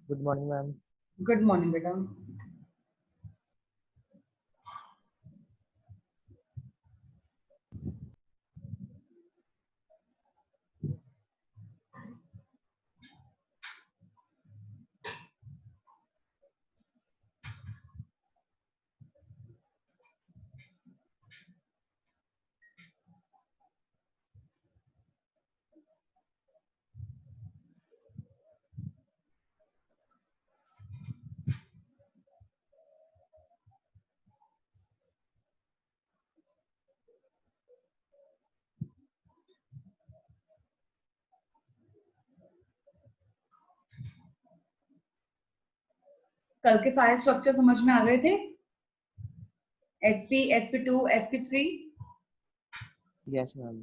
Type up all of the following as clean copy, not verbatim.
Good morning ma'am. Good morning बेटा। कल के सारे स्ट्रक्चर समझ में आ गए थे? sp sp2 sp3। Yes ma'am.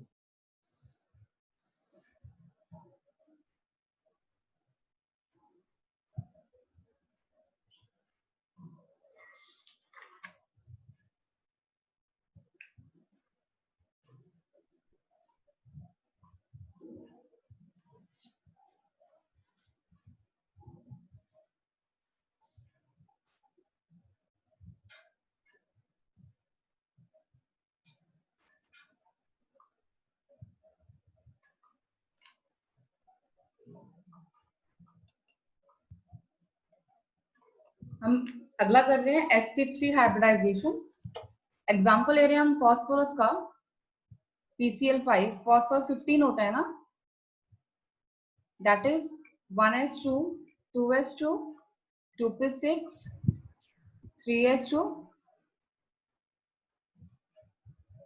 हम अगला कर रहे हैं sp3 हाइब्रिडाइजेशन। एग्जांपल ले रहे हैं हम फॉस्फोरस का PCl5। फॉस्फोरस 15 होता है ना, that is 1s2 2s2 2p6 3s2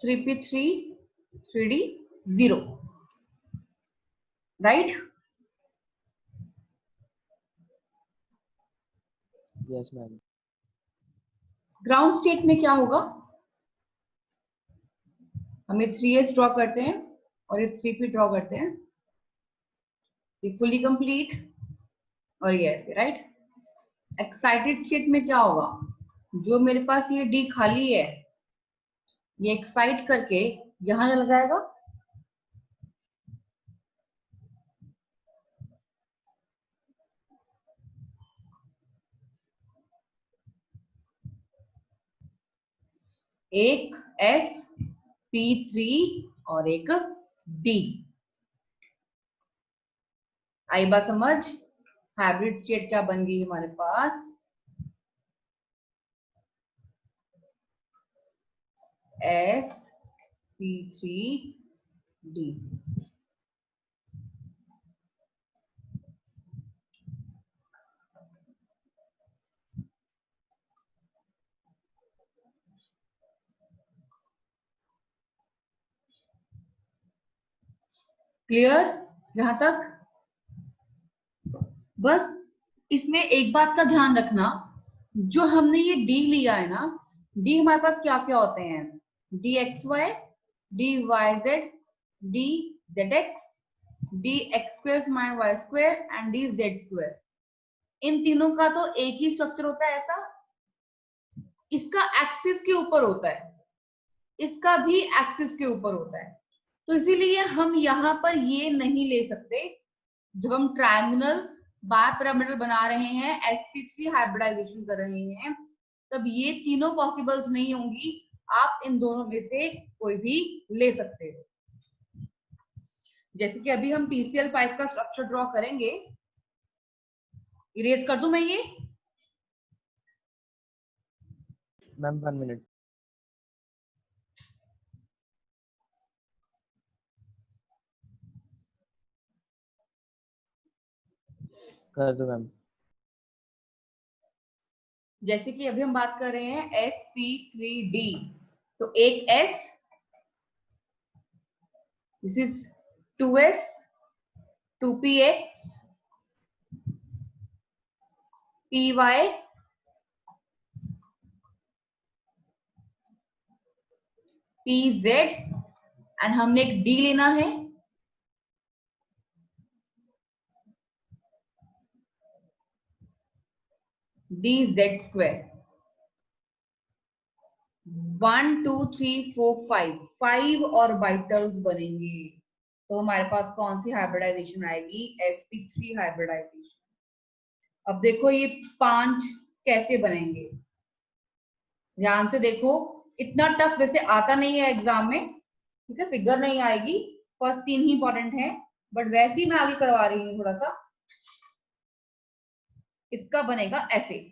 3p3 3d0, right? Yes ma'am. Ground state में क्या होगा? हमें 3s ड्रॉ करते हैं और ये 3p ड्रॉ करते हैं, ये फुली कंप्लीट और ये ऐसे, राइट? एक्साइटेड स्टेट में क्या होगा? जो मेरे पास ये D खाली है, ये एक्साइट करके यहां चला जाएगा, एक sp3 और एक D। आई बात समझ? हाइब्रिड स्टेट क्या बन गई हमारे पास? sp3d। क्लियर यहां तक? बस इसमें एक बात का ध्यान रखना, जो हमने ये D लिया है ना, D हमारे पास क्या क्या होते हैं? dxy, dyz, dzx, dx² - y² and dz²। इन तीनों का तो एक ही स्ट्रक्चर होता है ऐसा, इसका एक्सिस के ऊपर होता है, इसका भी एक्सिस के ऊपर होता है, तो इसीलिए हम यहाँ पर ये नहीं ले सकते। जब हम ट्रायंगुलर बायपिरामिडल बना रहे हैं, sp3 हाइब्रिडाइजेशन कर रहे हैं, तब ये तीनों पॉसिबल्स नहीं होंगी, आप इन दोनों में से कोई भी ले सकते हो। जैसे कि अभी हम PCl5 का स्ट्रक्चर ड्रॉ करेंगे, इरेज कर दूं मैं ये? Ma'am 1 minute. कर दो मैम। जैसे कि अभी हम बात कर रहे हैं sp3d, तो एक s, this is 2s 2px py pz, and हमने एक d लेना है, dz²। 1 2 3 4 5 ऑर्बिटल्स बनेंगे, तो हमारे पास कौन सी हाइब्रिडाइजेशन आएगी? sp3 hybridisation. अब देखो ये 5 कैसे बनेंगे, ध्यान से देखो। इतना टफ वैसे आता नहीं है एग्जाम में, ठीक है, फिगर नहीं आएगी, फर्स्ट 3 ही इंपॉर्टेंट है, बट वैसे ही मैं आगे करवा रही हूँ थोड़ा सा। इसका बनेगा ऐसे,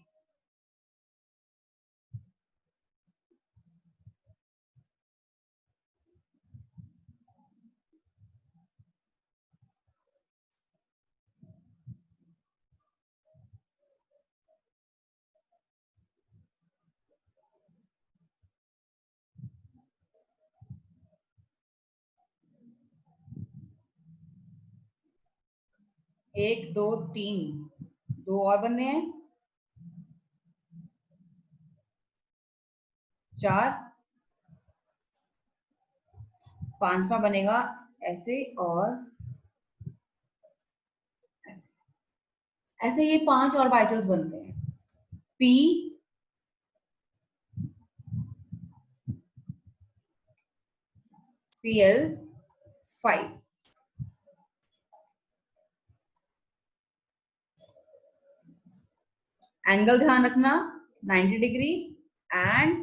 एक दो तीन, दो और बनने हैं, 4, 5वां बनेगा ऐसे और ऐसे। ऐसे ये 5 और वाइटल्स बनते हैं, P, Cl5। एंगल ध्यान रखना 90 degree and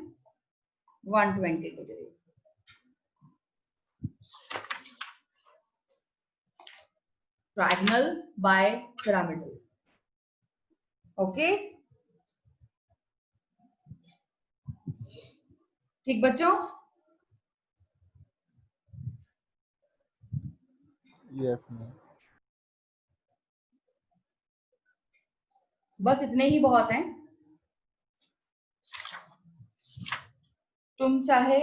120 degree. Trigonal bipyramidal. Okay, ठीक बच्चों? Yes ma'am. बस इतने ही बहुत हैं। तुम चाहे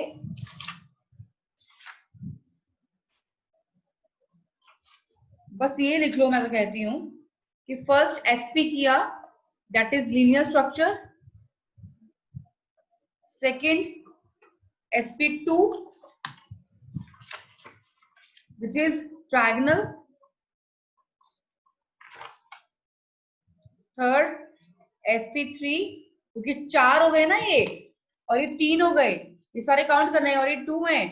बस ये लिख लो, मैं तो कहती हूं कि फर्स्ट एसपी किया, that is linear structure. Second sp2, which is trigonal। Third sp3, क्योंकि 4 हो गए ना ये, और ये 3 हो गए, ये सारे काउंट करने हैं और ये 2 है,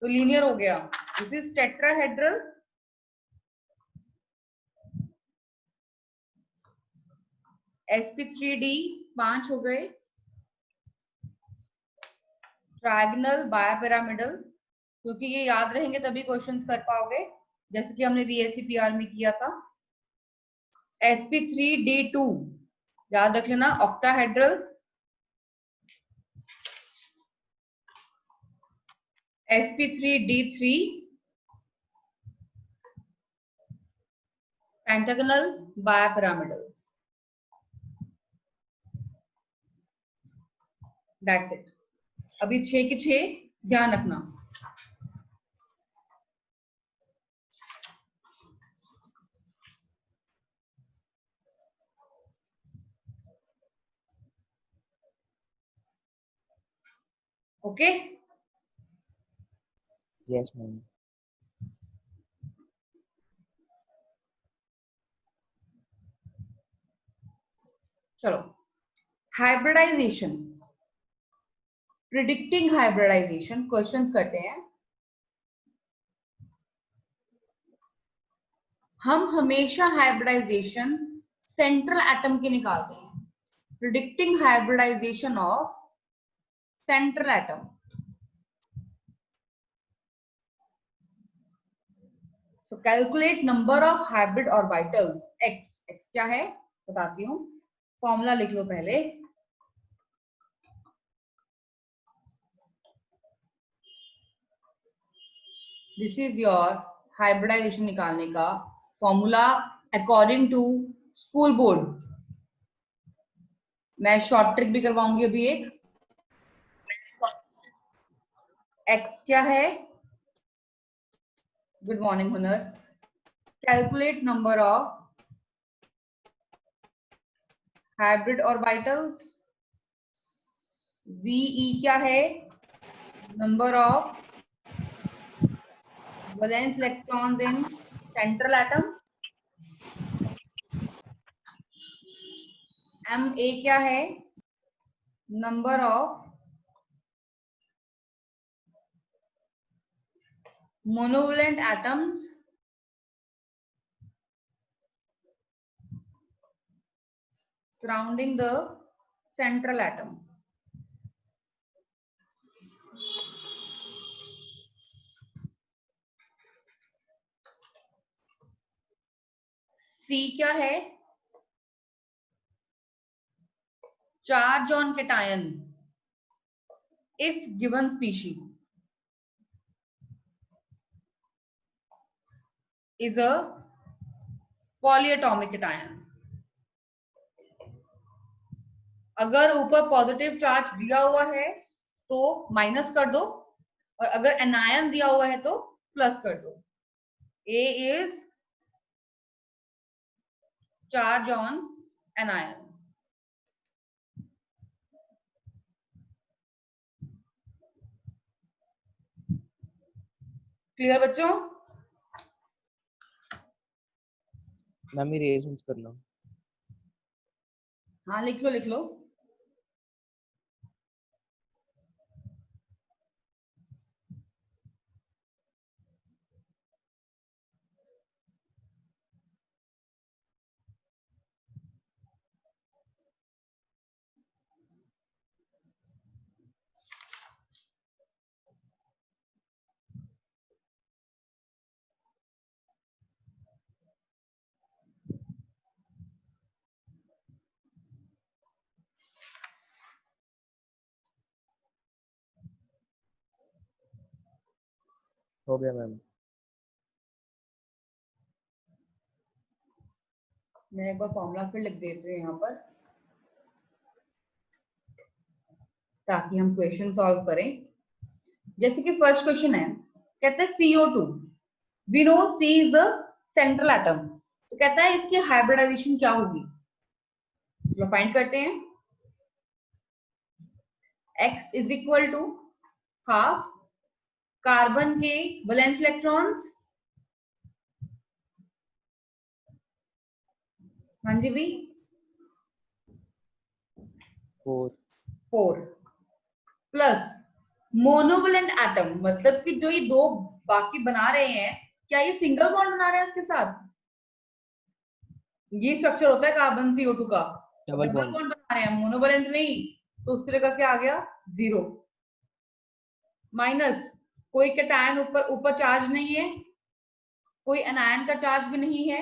तो लीनियर हो गया। This is tetrahedral. sp3d 5 हो गए। ट्रायगोनल बायपिरामिडल, क्योंकि ये याद रहेंगे तभी क्वेश्चंस कर पाओगे, जैसे कि हमने VSCPR में किया था। sp3d2 याद रख लेना, octahedral. sp3d3 pentagonal bipyramidal. That's it. अभी 6 के 6 ध्यान रखना। Okay, Yes, ma'am. चलो हाइब्रिडाइजेशन, प्रिडिक्टिंग हाइब्रिडाइजेशन क्वेश्चंस करते हैं। हम हमेशा हाइब्रिडाइजेशन सेंट्रल एटम के निकालते हैं। Predicting hybridisation of central atom. So calculate number of hybrid orbitals. X क्या है बताती हूँ, फॉर्मूला लिख लो पहले। दिस इज योर हाइब्रिडाइजेशन निकालने का formula according to school boards. मैं शॉर्ट ट्रिक भी करवाऊंगी अभी एक। एक्स क्या है, good morning Hunar. Calculate number of hybrid orbitals. V E क्या है, number of valence electrons in central atom. M A क्या है, number of monovalent atoms surrounding the central atom. C क्या है? Charge on cation if given species is a polyatomic cation. अगर ऊपर positive charge दिया हुआ है तो माइनस कर दो, और अगर एनायन दिया हुआ है तो प्लस कर दो. A is charge on anion. Clear बच्चों? मैम इरेज मत करना. हाँ लिख लो लिख लो. हो गया मैम. मैं एक बार फॉर्मूला फिर लिख देती हूँ यहाँ पर ताकि हम क्वेश्चन सॉल्व करें. जैसे कि फर्स्ट क्वेश्चन है, कहता है CO2. We know C is the central atom. तो कहता है इसकी हाइब्रिडाइजेशन क्या होगी. चलो फाइंड करते हैं. X is equal to half carbon के वैलेंस इलेक्ट्रॉन्स. हाँ जी भी 4 प्लस मोनोवेलेंट एटम, मतलब कि जो ये दो बाकी बना रहे हैं, क्या ये सिंगल बॉन्ड बना रहे हैं इसके साथ. ये स्ट्रक्चर होता है कार्बन CO2 का. Double double bond. बॉन्ड बना रहे हैं, मोनोवेलेंट नहीं. तो उसकी जगह क्या आ गया 0. माइनस कोई कैटायन ऊपर चार्ज नहीं है, कोई एनायन का चार्ज भी नहीं है.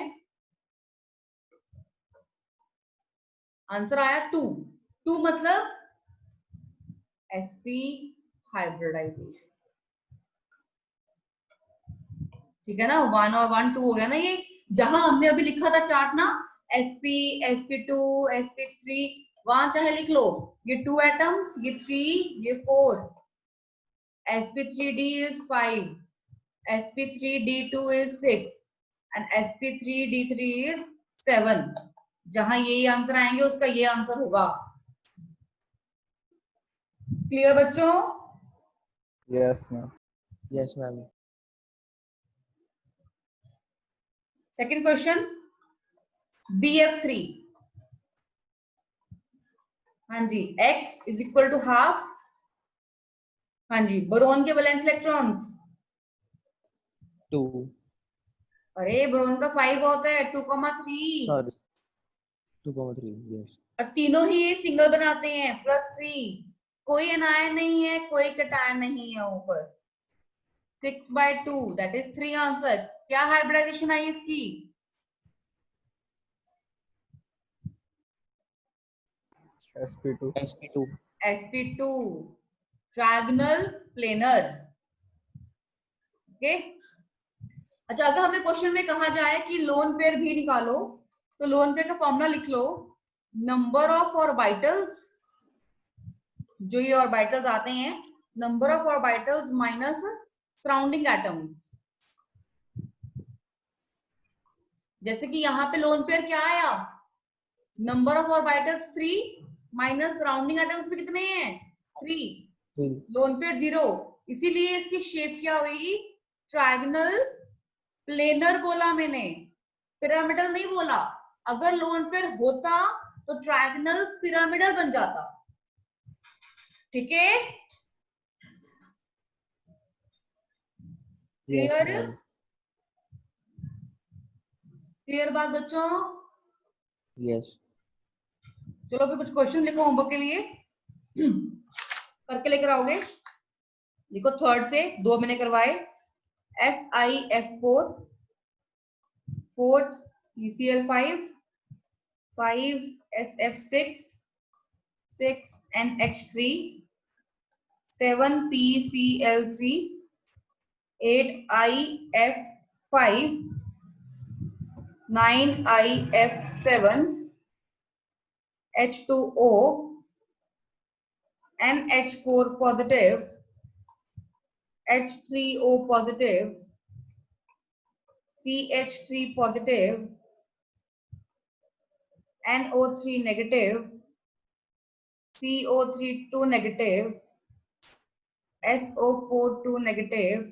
आंसर आया 2 मतलब sp हाइब्रिडाइजेशन. ठीक है ना. 1 और 1 2 हो गया ना. ये जहां हमने अभी लिखा था चार्ट ना, sp sp2 sp3, वहां चाहे लिख लो ये 2 एटम्स, ये 3, ये 4. sp3d is 5, sp3d2 is 6 and sp3d3 is 7. जहां ये आंसर आएंगे उसका ये आंसर होगा. क्लियर बच्चों? Yes ma'am. Yes ma'am. Second question BF3. हाँ जी, X is equal to half. हाँ जी, बोरोन के वैलेंस इलेक्ट्रॉन्स 2. अरे बोरोन का 5 होता है 2,3. सॉरी 2,3. यस. और तीनों ही ये सिंगल बनाते हैं +3. कोई एनायन नहीं है, कोई कैटायन नहीं है ऊपर. 6/2 दैट इज 3 आंसर. क्या हाइब्रिडाइजेशन आई इसकी? sp2. sp2 trigonal planar. Okay. अच्छा, अगर हमें क्वेश्चन में कहा जाए कि लोन पेयर भी निकालो, तो लोन पेयर का फॉर्मूला लिख लो. नंबर ऑफ ऑर्बिटल्स, जो ये ऑर्बिटल्स आते हैं, number of orbitals minus surrounding atoms. जैसे कि यहाँ पे लोन पेयर क्या आया, number of orbitals 3 minus surrounding atoms में कितने हैं 3. लोन पेयर 0, इसीलिए इसकी शेप क्या हुई, ट्रायगोनल प्लेनर बोला मैंने, पिरामिडल नहीं बोला. अगर लोन पेयर होता तो ट्रायगोनल पिरामिडल बन जाता. ठीक है. क्लियर? क्लियर बात बच्चों? यस. चलो फिर कुछ क्वेश्चन लिखो होमवर्क के लिए, करके लेकर आओगे। देखो थर्ड से 2 मैंने करवाए, SiF4, fourth PCl5, 5 SF6, 6 NH3, 7 PCl3, 8 IF5, 9 IF7, H2O, NH4 positive, H3O positive, CH3 positive, NO3 negative, CO3 2 negative, SO4 2 negative,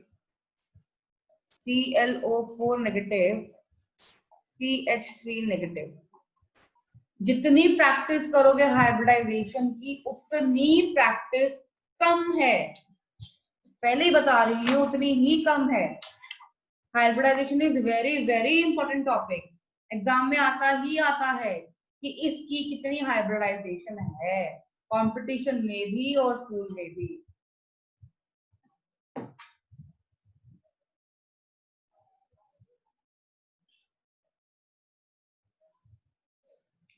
ClO4 negative, CH3 negative। जितनी प्रैक्टिस करोगे हाइब्रिडाइजेशन की उतनी प्रैक्टिस कम है, पहले ही बता रही हूँ, उतनी ही कम है। Hybridisation is very very important topic, exam में आता है कि इसकी कितनी हाइब्रिडाइजेशन है, कंपटीशन में भी और स्कूल में भी।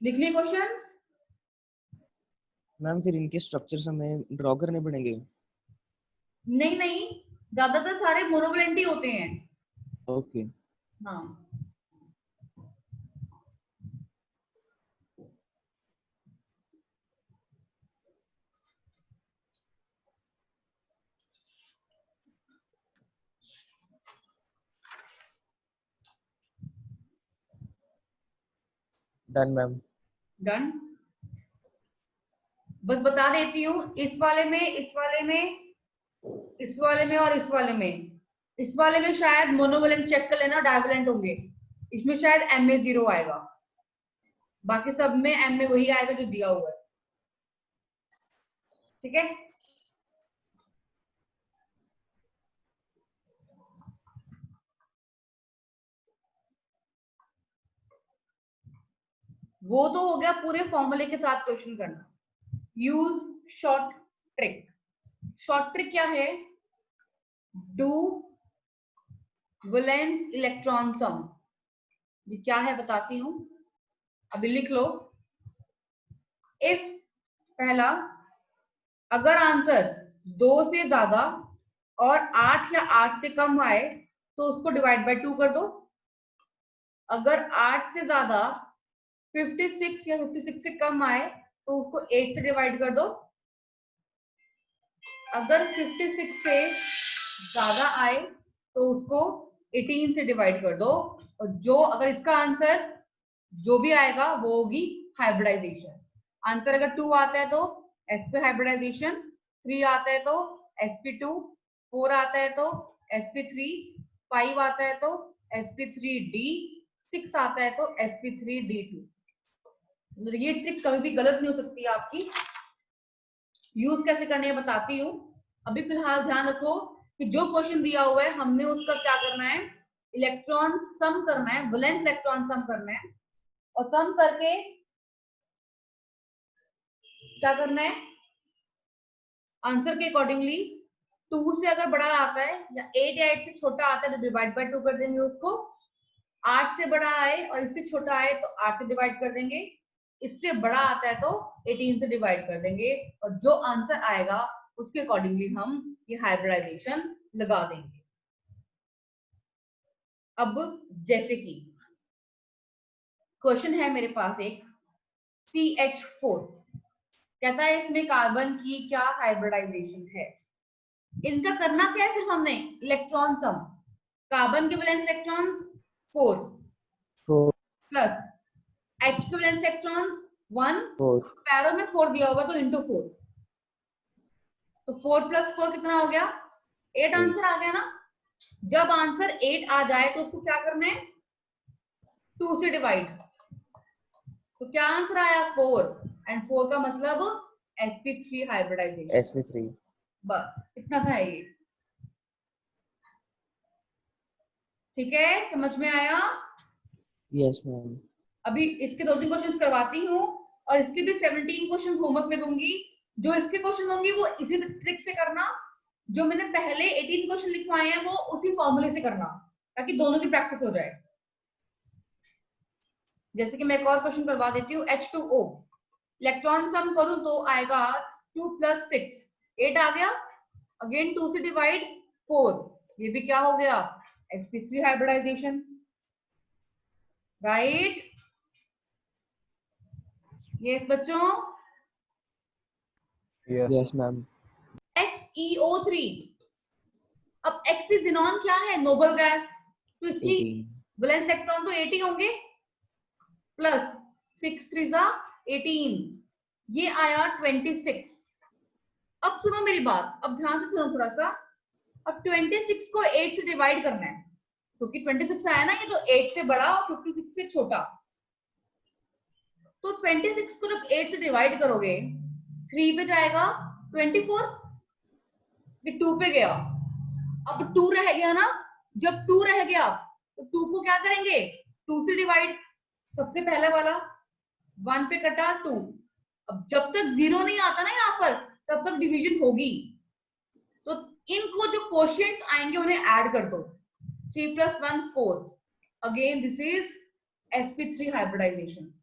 लिख लिए क्वेश्चंस? मैम फिर इनके स्ट्रक्चर्स हमें ड्रॉ करने पड़ेंगे? नहीं नहीं, ज्यादातर सारे मोनोवैलेंट ही होते हैं। ओके। हाँ, डन मैम। डन। बस बता देती हूँ, इस वाले में, इस वाले में, इस वाले में और इस वाले में, इस वाले में शायद मोनोवैलेंट चेक कर लेना, डाइवैलेंट होंगे। इसमें शायद Ma0 आएगा, बाकी सब में Ma वही आएगा जो दिया हुआ है। ठीक है, वो तो हो गया पूरे फॉर्मूले के साथ क्वेश्चन करना। Use short trick. Short trick क्या है? डू वैलेंस इलेक्ट्रॉन सम। ये क्या है बताती हूं, अभी लिख लो। इफ पहला, अगर आंसर 2 से ज्यादा और 8 या 8 से कम आए तो उसको डिवाइड बाय 2 कर दो। अगर 8 से ज्यादा 56 या 56 से कम आए तो उसको 8 से डिवाइड कर दो। अगर 56 से ज्यादा आए तो उसको 18 से डिवाइड कर दो। और जो, अगर इसका आंसर जो भी आएगा वो होगी हाइब्रिडाइजेशन। आंसर अगर 2 आता है तो sp हाइब्रिडाइजेशन, 3 आता है तो sp2, 4 आता है तो sp3, 5 आता है तो sp3d, 6 आता है तो sp3d2। मतलब ये ट्रिक कभी भी गलत नहीं हो सकती आपकी। यूज कैसे करनी है बताती हूँ। अभी फिलहाल ध्यान रखो कि जो क्वेश्चन दिया हुआ है हमने उसका क्या करना है, इलेक्ट्रॉन सम करना है, वैलेंस इलेक्ट्रॉन सम करना है। और सम करके क्या करना है, आंसर के अकॉर्डिंगली 2 से अगर बड़ा आता है या 8 या 8 से छोटा आता है तो डिवाइड बाय 2 कर देंगे उसको। 8 से बड़ा आए और इससे छोटा आए तो 8 से डिवाइड कर देंगे। इससे बड़ा आता है तो 18 से डिवाइड कर देंगे। और जो आंसर आएगा उसके अकॉर्डिंगली हम ये हाइब्रिडाइजेशन लगा देंगे। अब जैसे कि क्वेश्चन है मेरे पास एक, CH4 कहता है इसमें कार्बन की क्या हाइब्रिडाइजेशन है। इनका करना क्या है, सिर्फ हमने इलेक्ट्रॉन सम, कार्बन के वैलेंस इलेक्ट्रॉन्स 4 4 प्लस H के वैलेंस इलेक्ट्रॉन्स 1, 4 पैरों में 4 दिया हुआ तो इंटू 4, तो 4 प्लस 4 कितना हो गया, 8 आंसर आ गया ना। जब आंसर 8 आ जाए तो उसको क्या करना है, 2 से डिवाइड। तो क्या आंसर आया, 4, एंड 4 का मतलब sp3 हाइब्रिडाइजेशन। sp3। बस इतना था ये। ठीक है, समझ में आया? Yes ma'am. अभी इसके 2-3 क्वेश्चंस करवाती हूँ, और इसके भी 17 क्वेश्चन होमवर्क में दूंगी। जो इसके क्वेश्चन होंगे वो इसी ट्रिक से करना, जो मैंने पहले 18 क्वेश्चन लिखवाए हैं वो उसी फॉर्मूले से करना, ताकि दोनों की प्रैक्टिस हो जाए। जैसे कि मैं एक और क्वेश्चन करवा देती हूँ, H2O इलेक्ट्रॉन सम करूं तो आएगा 2 + 6, 8 आ गया। अगेन 2 से डिवाइड 4, ये भी क्या हो गया, sp3 हाइब्रिडाइजेशन, राइट। यस बच्चों, Yes. Yes, ma'am. XeO3, अब एक्सीजिनॉन क्या है, नोबल गैस, तो इसकी 18. वैलेंस इलेक्ट्रॉन तो 80 होंगे, प्लस 6 3 जा 18, ये आया 26। अब सुनो मेरी बात, अब ध्यान से सुनो थोड़ा सा। अब 26 को 8 से डिवाइड करना है, क्योंकि 26 आया ना, ये तो 8 से बड़ा और 56 से छोटा। तो 26 को जब 8 से डिवाइड करोगे, 3 पे जाएगा 24, ये 2 पे गया, अब 2 रह गया ना। जब 2 रह गया तो 2 को क्या करेंगे, 2 से डिवाइड, सबसे पहला वाला 1 पे कटा 2। अब जब तक 0 नहीं आता ना यहाँ पर, तब तक डिवीजन होगी। तो इनको जो कोशिएंट्स आएंगे उन्हें ऐड कर दो, 3 + 1 4, again this is sp3 hybridisation.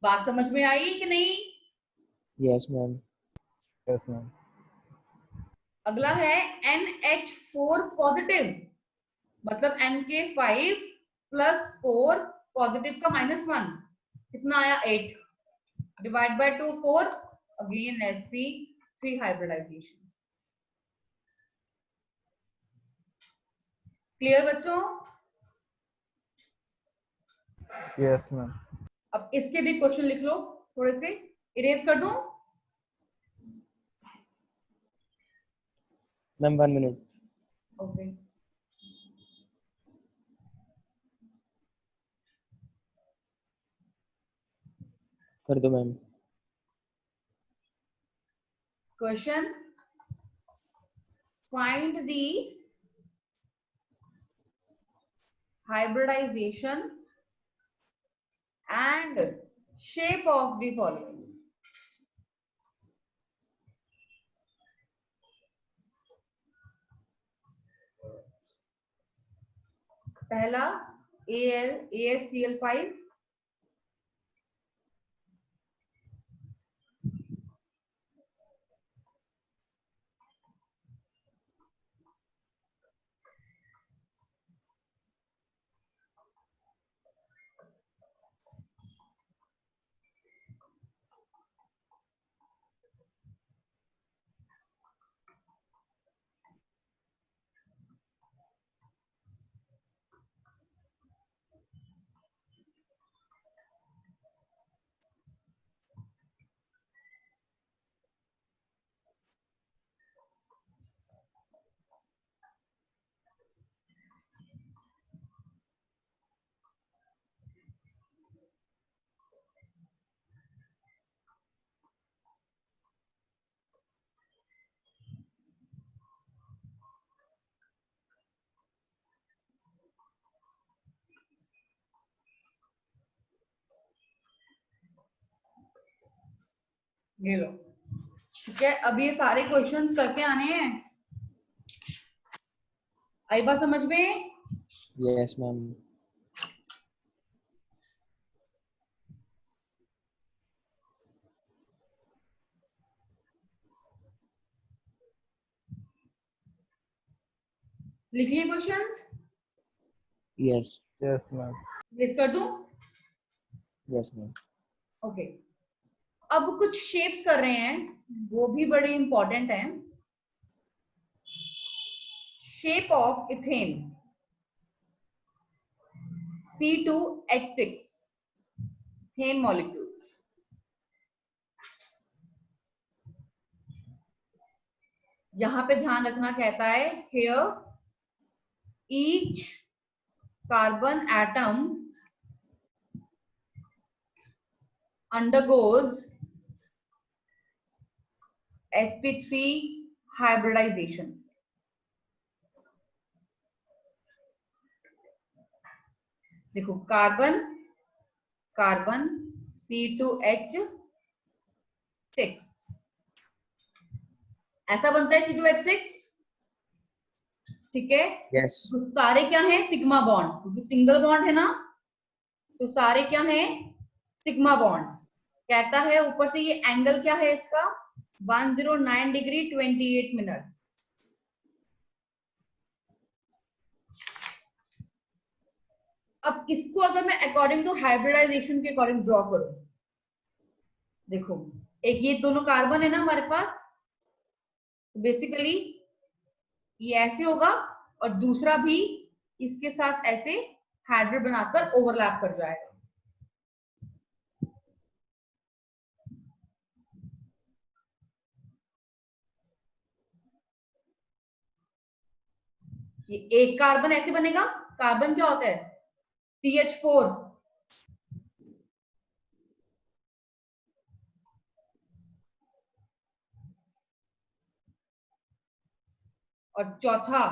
बात समझ में आई कि नहीं? Yes, ma'am. Yes, ma'am. अगला है NH4 पॉजिटिव, मतलब N के 5 + 4 पॉजिटिव का -1, कितना आया 8, divide by 2 4, again sp3 hybridisation. Clear बच्चों? Yes, ma'am. अब इसके भी क्वेश्चन लिख लो, थोड़े से इरेज कर दूं। Ma'am, 1 minute. ओके, कर दो ma'am. Question, find the hybridization and shape of the following. पहला AsCl5, ये लो, ठीक है। अब ये सारे क्वेश्चंस करके आने हैं, आई बात समझ में? Yes, ma'am. लिख लिए questions? Yes. Yes, ma'am. List कर दूं? Yes, ma'am. ओके, अब कुछ शेप्स कर रहे हैं, वो भी बड़े इंपॉर्टेंट हैं। Shape of ethane C2H6 ethane molecule, यहां पे ध्यान रखना, कहता है hear each carbon atom undergoes sp3 hybridization. देखो कार्बन कार्बन C2H6 ऐसा बनता है C2H6, ठीक है। यस तो सारे क्या है सिग्मा बॉन्ड, क्योंकि सिंगल बॉन्ड है ना, तो सारे क्या है सिग्मा बॉन्ड। कहता है ऊपर से ये एंगल क्या है इसका 109 डिग्री 28 मिनट्स। अब इसको अगर मैं अकॉर्डिंग टू हाइब्रिडाइजेशन के अकॉर्डिंग ड्रॉ करूं, देखो एक ये दोनों कार्बन है ना हमारे पास, बेसिकली ये ऐसे होगा और दूसरा भी इसके साथ ऐसे हाइब्रिड बनाकर ओवरलैप कर जाएगा। ये एक कार्बन ऐसे बनेगा, कार्बन क्या होता है CH4, और चौथा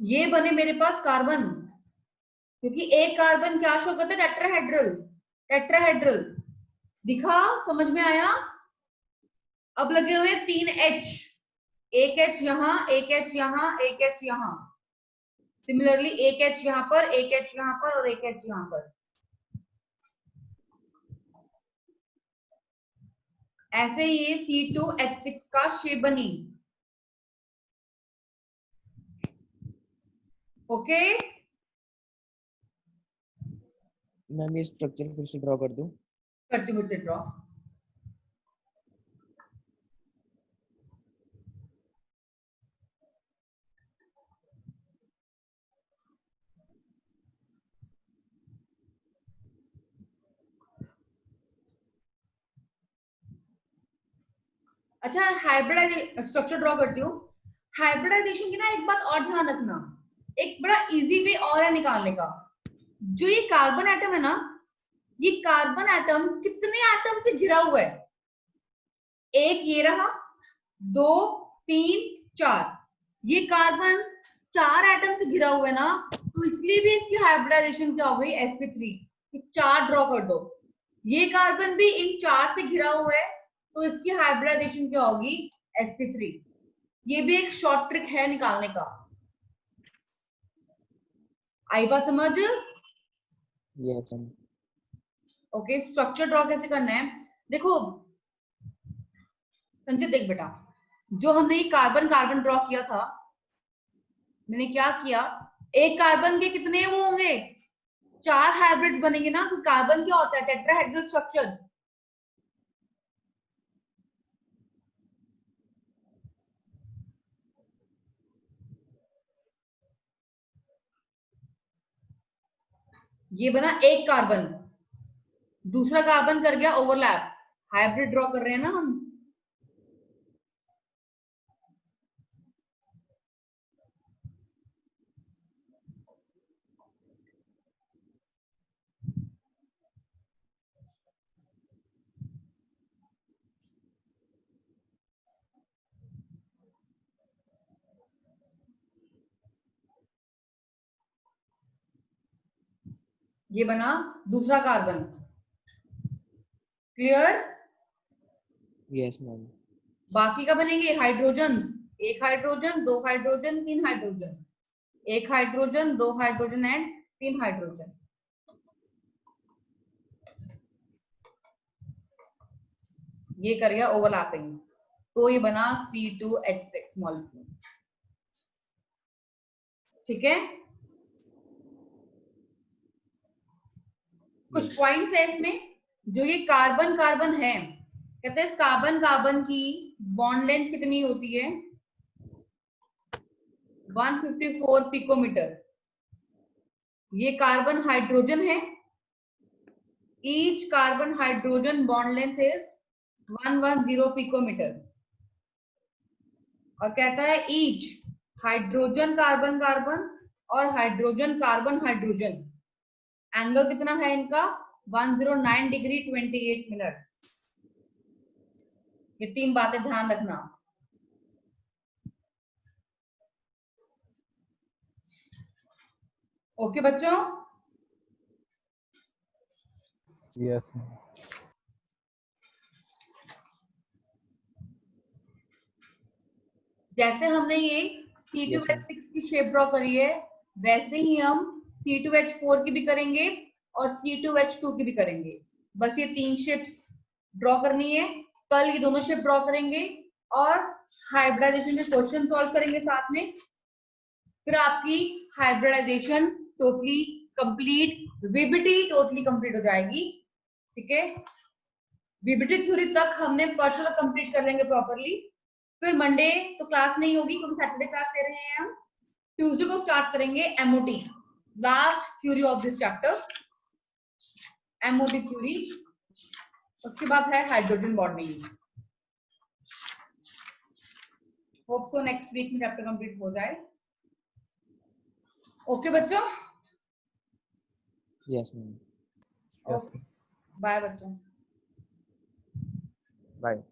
ये बने मेरे पास कार्बन, क्योंकि एक कार्बन क्या शो करता है टेट्राहेड्रल, टेट्राहेड्रल दिखा, समझ में आया। अब लगे हुए 3 H, एक H यहां, एक H यहां, एक H यहां, सिमिलरली एक H यहां पर, एक H यहां पर और एक H यहां पर। ऐसे ये C2H6 का शेप बनी। ओके मैम ये स्ट्रक्चर फिर से ड्रॉ कर दूं? करती हूँ ड्रॉ। अच्छा हाइब्रिडाइजेशन स्ट्रक्चर ड्रॉ करती हूँ। हाइब्रिडाइजेशन की ना एक बात और ध्यान रखना, एक बड़ा इजी वे और है निकालने का। जो ये कार्बन एटम है ना, ये कार्बन एटम कितने एटम से घिरा हुआ है, एक ये रहा, 2 3 4, ये कार्बन 4 एटम से घिरा हुआ है ना, तो इसलिए भी इसकी हाइब्रिडाइजेशन क्या हो गई sp3। 4 ड्रॉ कर दो, ये कार्बन भी इन 4 से घिरा हुआ है, तो इसकी हाइब्रिडाइजेशन क्या होगी sp3। ये भी एक शॉर्ट ट्रिक है निकालने का। आई बात समझ? Yes ma'am. Okay structure draw कैसे करना है, देखो संजय देख बेटा, जो हमने ये कार्बन कार्बन ड्रॉ किया था, मैंने क्या किया, एक कार्बन के कितने वो होंगे 4 हाइब्रिड्स बनेंगे ना, तो कार्बन क्या होता है टेट्राहेड्रल स्ट्रक्चर। ये बना एक कार्बन, दूसरा कार्बन कर गया ओवरलैप, हाइब्रिड ड्रॉ कर रहे हैं ना हम। ये बना दूसरा कार्बन, क्लियर? Yes ma'am. बाकी का बनेंगे हाइड्रोजन, एक हाइड्रोजन, 2 हाइड्रोजन, 3 हाइड्रोजन, एक हाइड्रोजन, 2 हाइड्रोजन एंड 3 हाइड्रोजन। ये कर गया ओवरलैपिंग, तो ये बना C2H6 मॉलिक्यूल, ठीक है। कुछ पॉइंट्स है इसमें, जो ये कार्बन कार्बन है, कहते हैं इस कार्बन कार्बन की बॉन्ड लेंथ कितनी होती है 154 पिकोमीटर। ये कार्बन हाइड्रोजन है, each carbon hydrogen bond length is 110 picometre. और कहता है ईच हाइड्रोजन कार्बन कार्बन और हाइड्रोजन कार्बन हाइड्रोजन, एंगल कितना है इनका 109 डिग्री 28 मिनट। ये 3 बातें ध्यान रखना। ओके बच्चों, Yes, ma'am. जैसे हमने ये Yes, ma'am. C2H6 की शेप ड्रॉ करी है, वैसे ही हम C2H4 की भी करेंगे और C2H2 की भी करेंगे। बस ये 3 शेप्स ड्रॉ करनी है। कल ये दोनों शेप ड्रॉ करेंगे और हाइब्रिडाइजेशन के क्वेश्चन सॉल्व करेंगे साथ में। फिर आपकी hybridisation totally complete, VBT totally complete हो जाएगी। ठीक है, वीबीटी थ्योरी तक हमने परसों तक कंप्लीट कर लेंगे प्रॉपरली। फिर मंडे तो क्लास नहीं होगी क्योंकि सैटरडे क्लास ले रहे हैं हम। ट्यूसडे को स्टार्ट करेंगे MOT, last theory of this chapter, MOT theory. उसके बाद है hydrogen bonding. Hope so next week में चैप्टर कंप्लीट हो जाए। ओके बच्चों, Yes, ma'am. Yes, ma'am. Bye बच्चों। Bye.